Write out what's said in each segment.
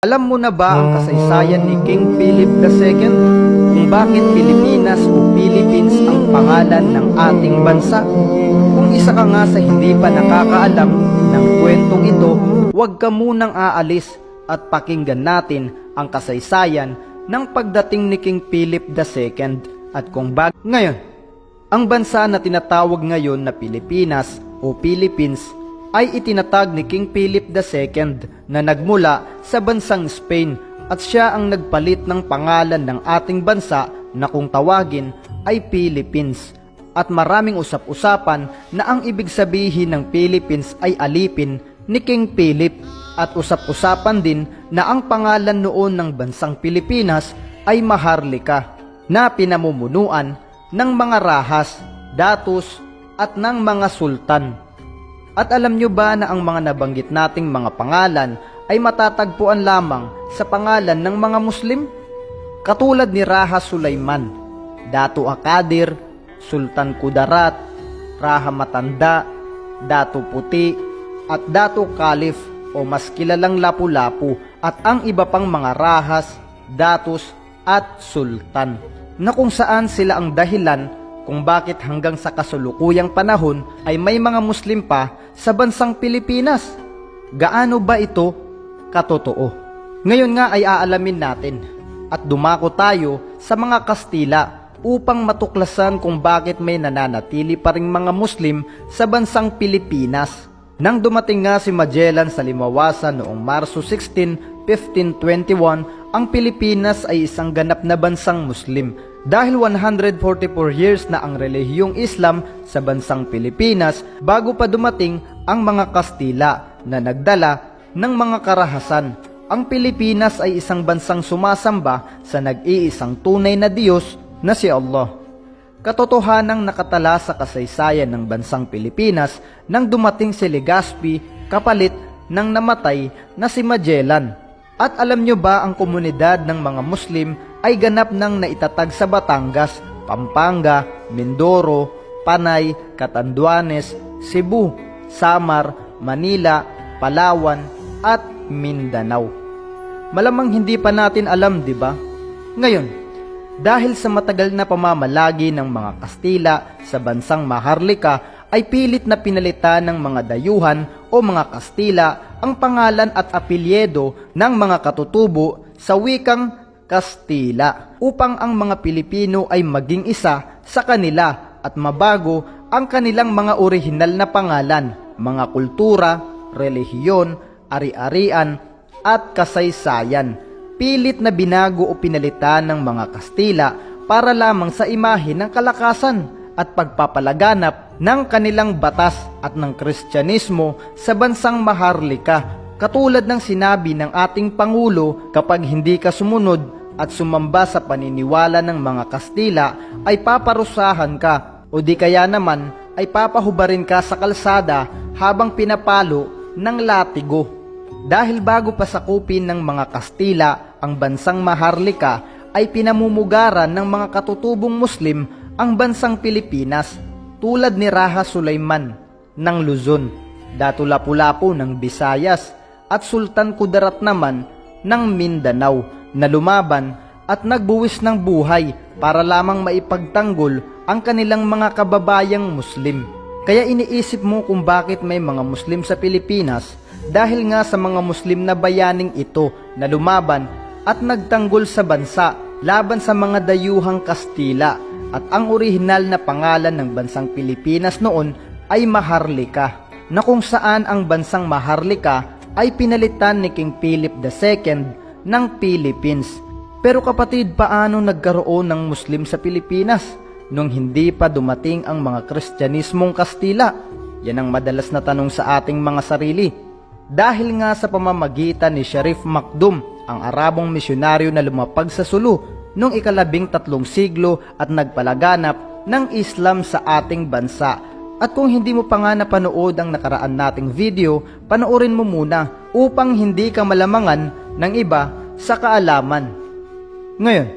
Alam mo na ba ang kasaysayan ni King Philip II? Kung bakit Pilipinas o Philippines ang pangalan ng ating bansa? Kung isa ka nga sa hindi pa nakakaalam ng kwentong ito, huwag ka munang aalis at pakinggan natin ang kasaysayan ng pagdating ni King Philip II at kung bakit ngayon. Ang bansa na tinatawag ngayon na Pilipinas o Philippines ay itinatag ni King Philip II na nagmula sa bansang Spain at siya ang nagpalit ng pangalan ng ating bansa na kung tawagin ay Philippines. At maraming usap-usapan na ang ibig sabihin ng Philippines ay alipin ni King Philip at usap-usapan din na ang pangalan noon ng bansang Pilipinas ay Maharlika na pinamumunuan ng mga rahas, datus at ng mga sultan. At alam nyo ba na ang mga nabanggit nating mga pangalan ay matatagpuan lamang sa pangalan ng mga Muslim? Katulad ni Raha Sulaiman, Datu Akadir, Sultan Kudarat, Raha Matanda, Datu Puti, at Datu Khalif o mas kilalang Lapu-Lapu at ang iba pang mga rahas, datus at sultan na kung saan sila ang dahilan kung bakit hanggang sa kasulukuyang panahon ay may mga Muslim pa sa bansang Pilipinas. Gaano ba ito katotoo? Ngayon nga ay aalamin natin at dumako tayo sa mga Kastila upang matuklasan kung bakit may nananatili pa ring mga Muslim sa bansang Pilipinas. Nang dumating nga si Magellan sa Limawasan noong Marso 16, 1521, ang Pilipinas ay isang ganap na bansang Muslim. Dahil 144 years na ang relihiyong Islam sa bansang Pilipinas bago pa dumating ang mga Kastila na nagdala ng mga karahasan. Ang Pilipinas ay isang bansang sumasamba sa nag-iisang tunay na Diyos na si Allah. Katotohanang nakatala sa kasaysayan ng bansang Pilipinas nang dumating si Legazpi kapalit ng namatay na si Magellan. At alam nyo ba ang komunidad ng mga Muslim ay ganap nang naitatag sa Batangas, Pampanga, Mindoro, Panay, Catanduanes, Cebu, Samar, Manila, Palawan at Mindanao. Malamang hindi pa natin alam, di ba? Ngayon, dahil sa matagal na pamamalagi ng mga Kastila sa bansang Maharlika ay pilit na pinalitan ng mga dayuhan o mga Kastila ang pangalan at apelyido ng mga katutubo sa wikang Kastila upang ang mga Pilipino ay maging isa sa kanila at mabago ang kanilang mga orihinal na pangalan, mga kultura, relihiyon, ari-arian at kasaysayan. Pilit na binago o pinalitan ng mga Kastila para lamang sa imahe ng kalakasan at pagpapalaganap ng kanilang batas at ng Kristyanismo sa bansang Maharlika. Katulad ng sinabi ng ating Pangulo, kapag hindi ka sumunod at sumamba sa paniniwala ng mga Kastila ay paparusahan ka o di kaya naman ay papahubarin ka sa kalsada habang pinapalo ng latigo. Dahil bago pa sakupin ng mga Kastila ang bansang Maharlika ay pinamumugaran ng mga katutubong Muslim ang bansang Pilipinas tulad ni Raha Sulaiman ng Luzon, Datu Lapu-Lapu ng Visayas at Sultan Kudarat naman ng Mindanao na lumaban at nagbuwis ng buhay para lamang maipagtanggol ang kanilang mga kababayang Muslim. Kaya iniisip mo kung bakit may mga Muslim sa Pilipinas dahil nga sa mga Muslim na bayaning ito na lumaban at nagtanggol sa bansa laban sa mga dayuhang Kastila at ang orihinal na pangalan ng bansang Pilipinas noon ay Maharlika na kung saan ang bansang Maharlika ay pinalitan ni King Philip II ng Philippines. Pero kapatid, paano nagkaroon ng Muslim sa Pilipinas nung hindi pa dumating ang mga Kristyanismong Kastila? Yan ang madalas na tanong sa ating mga sarili. Dahil nga sa pamamagitan ni Sharif Makdum, ang Arabong misyonaryo na lumapag sa Sulu noong ika-13 siglo at nagpalaganap ng Islam sa ating bansa. At kung hindi mo pa nga napanood ang nakaraan nating video, panoorin mo muna upang hindi ka malamangan ng iba sa kaalaman. Ngayon,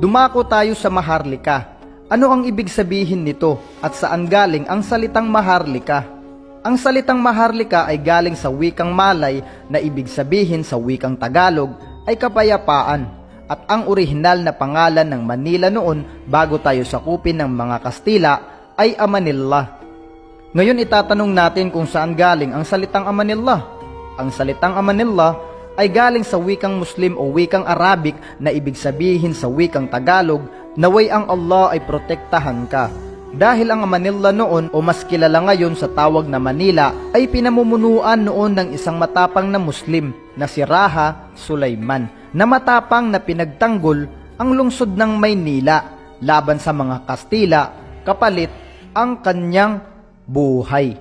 dumako tayo sa Maharlika. Ano ang ibig sabihin nito at saan galing ang salitang Maharlika? Ang salitang Maharlika ay galing sa wikang Malay na ibig sabihin sa wikang Tagalog ay kapayapaan, at ang orihinal na pangalan ng Manila noon bago tayo sakupin ng mga Kastila ay Amanillah. Ngayon itatanong natin kung saan galing ang salitang Amanillah. Ang salitang Amanillah ay galing sa wikang Muslim o wikang Arabic na ibig sabihin sa wikang Tagalog, naway ang Allah ay protektahan ka. Dahil ang Manila noon o mas kilala ngayon sa tawag na Manila ay pinamumunuan noon ng isang matapang na Muslim na si Raha Sulaiman, na matapang na pinagtanggol ang lungsod ng Maynila laban sa mga Kastila kapalit ang kanyang buhay.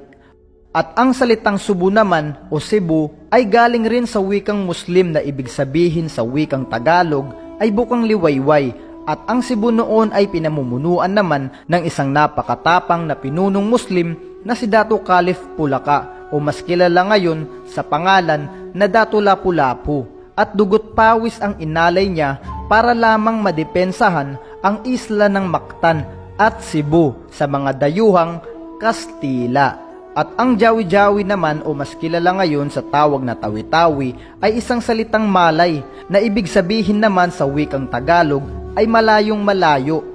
At ang salitang Subo naman o Cebu ay galing rin sa wikang Muslim na ibig sabihin sa wikang Tagalog ay bukang liwayway. At ang Cebu noon ay pinamumunuan naman ng isang napakatapang na pinunong Muslim na si Dato Caliph Pulaka o mas kilala ngayon sa pangalan na Dato Lapu-Lapu. At dugot pawis ang inalay niya para lamang madepensahan ang isla ng Mactan at Cebu sa mga dayuhang Kastila. At ang Jawi-Jawi naman o mas kilala ngayon sa tawag na Tawi-Tawi ay isang salitang Malay na ibig sabihin naman sa wikang Tagalog ay malayong malayo.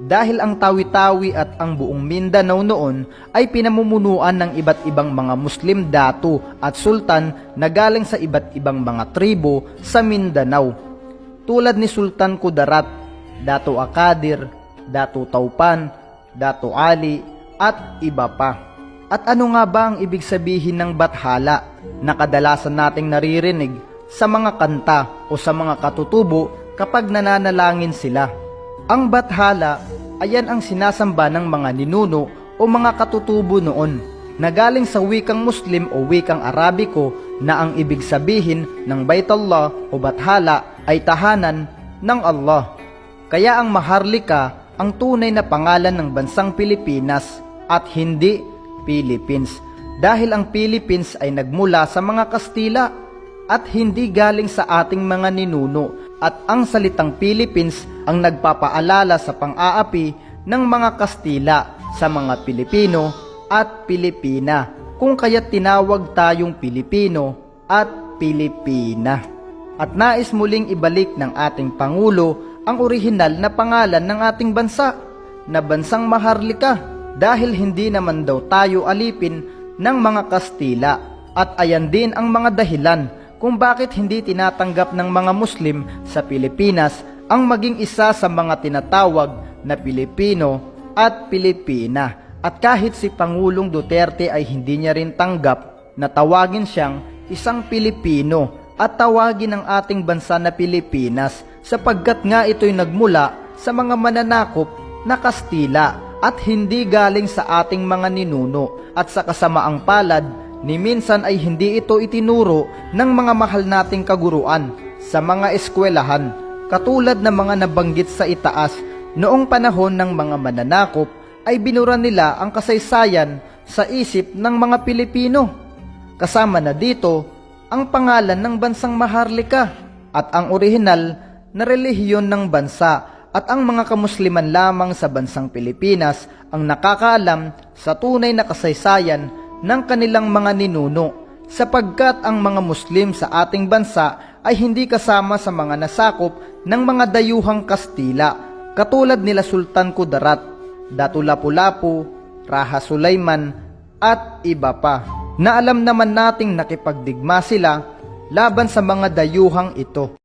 Dahil ang Tawi-Tawi at ang buong Mindanao noon ay pinamumunuan ng iba't ibang mga Muslim datu at sultan na galing sa iba't ibang mga tribo sa Mindanao. Tulad ni Sultan Kudarat, Dato Akadir, Dato Taupan, Dato Ali at iba pa. At ano nga ba ang ibig sabihin ng bathala na kadalasan nating naririnig sa mga kanta o sa mga katutubo kapag nananalangin sila? Ang bathala ayan ang sinasamba ng mga ninuno o mga katutubo noon na galing sa wikang Muslim o wikang Arabiko na ang ibig sabihin ng Baitullah o bathala ay tahanan ng Allah. Kaya ang Maharlika ang tunay na pangalan ng bansang Pilipinas at hindi Philippines, dahil ang Philippines ay nagmula sa mga Kastila at hindi galing sa ating mga ninuno, at ang salitang Philippines ang nagpapaalala sa pang-aapi ng mga Kastila sa mga Pilipino at Pilipina, kung kaya't tinawag tayong Pilipino at Pilipina. At nais muling ibalik ng ating Pangulo ang orihinal na pangalan ng ating bansa na bansang Maharlika, dahil hindi naman daw tayo alipin ng mga Kastila. At ayan din ang mga dahilan kung bakit hindi tinatanggap ng mga Muslim sa Pilipinas ang maging isa sa mga tinatawag na Pilipino at Pilipina. At kahit si Pangulong Duterte ay hindi niya rin tanggap na tawagin siyang isang Pilipino at tawagin ang ating bansa na Pilipinas, sapagkat nga ito'y nagmula sa mga mananakop na Kastila at hindi galing sa ating mga ninuno. At sa kasamaang palad, ni minsan ay hindi ito itinuro ng mga mahal nating kaguruan sa mga eskwelahan, katulad ng mga nabanggit sa itaas. Noong panahon ng mga mananakop ay binura nila ang kasaysayan sa isip ng mga Pilipino. Kasama na dito ang pangalan ng bansang Maharlika at ang orihinal na relihiyon ng bansa. At ang mga kamusliman lamang sa bansang Pilipinas ang nakakaalam sa tunay na kasaysayan ng kanilang mga ninuno, sapagkat ang mga Muslim sa ating bansa ay hindi kasama sa mga nasakop ng mga dayuhang Kastila, katulad nila Sultan Kudarat, Dato Lapu-Lapu, Raha Sulaiman at iba pa, na alam naman nating nakipagdigma sila laban sa mga dayuhang ito.